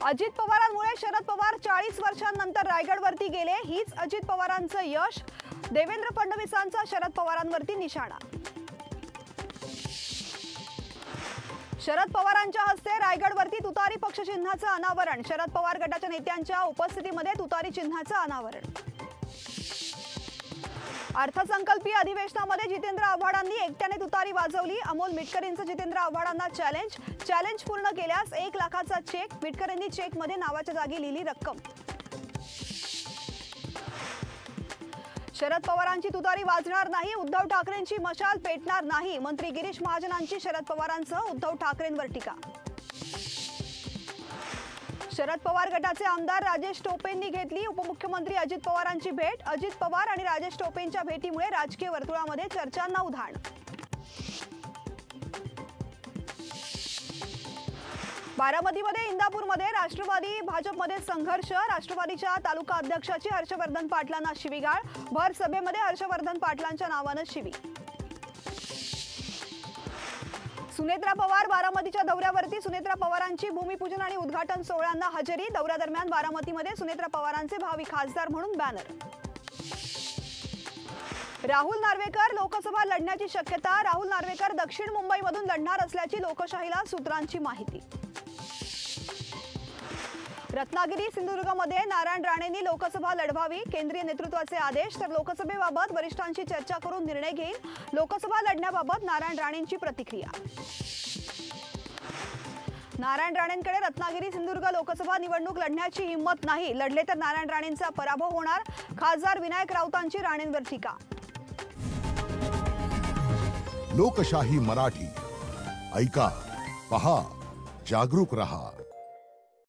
अजित पवारांमुळे शरद पवार 40 वर्षांनंतर रायगडवरती गेले. हीच अजित पवारांचं यश. देवेंद्र फडणवीसांचा शरद पवारांवरती निशाणा. शरद पवारांच्या हस्ते रायगडवरती तुतारी पक्ष चिन्हाचं अनावरण. शरद पवार गटाच्या नेत्यांच्या उपस्थितीमध्ये तुतारी चिन्हाचं अनावरण. अर्थसंकल्पीय अधिवेशनामध्ये जितेंद्र आव्हाडांनी एकट्याने तुतारी वाजवली. अमोल मिटकरींचं जितेंद्र आव्हाडांना चॅलेंज पूर्ण केल्यास 1 लाखाचा चेक. मिटकरींनी चेकमध्ये नावाच्या जागी लिहिली रक्कम. शरद पवारांची तुतारी वाजणार नाही. उद्धव ठाकरेंची मशाल पेटणार नाही. मंत्री गिरीश महाजनांची शरद पवारांसह उद्धव ठाकरेंवर टीका. शरद पवार गटाचे आमदार राजेश टोपेंनी घेतली उपमुख्यमंत्री अजित पवारांची भेट. अजित पवार आणि राजेश टोपेंच्या भेटीमुळे राजकीय वर्तुळामध्ये चर्चांना उधाण. बारामतीमध्ये इंदापूरमध्ये राष्ट्रवादी भाजपमध्ये संघर्ष. राष्ट्रवादीच्या तालुका अध्यक्षाची हर्षवर्धन पाटलांना शिवीगाळ. भर सभेमध्ये हर्षवर्धन पाटलांच्या नावानं शिवी. सुनेत्रा पवार बारामतीच्या दौऱ्यावरती. सुनेत्रा पवारांची भूमिपूजन आणि उद्घाटन सोहळ्यांना हजेरी. दौऱ्यादरम्यान बारामतीमध्ये सुनेत्रा पवारांचे भावी खासदार म्हणून बॅनर. राहुल नार्वेकर लोकसभा लढण्याची शक्यता. राहुल नार्वेकर दक्षिण मुंबईमधून लढणार असल्याची लोकशाहीला सूत्रांची माहिती. रत्नागिरी सिंधुदुर्गमध्ये नारायण राणेंनी लोकसभा लढवावी. केंद्रीय नेतृत्वाचे आदेश. तर लोकसभेबाबत वरिष्ठांशी चर्चा करून निर्णय घेईल. लोकसभा लढण्याबाबत नारायण राणेंची प्रतिक्रिया. नारायण राणेंकडे रत्नागिरी सिंधुदुर्ग लोकसभा निवडणूक लढण्याची हिंमत नाही. लढले तर नारायण राणेंचा पराभव होणार. खासदार विनायक राऊतांची राणेंवर टीका. लोकशाही मराठी ऐका, पहा, जागरूक रहा.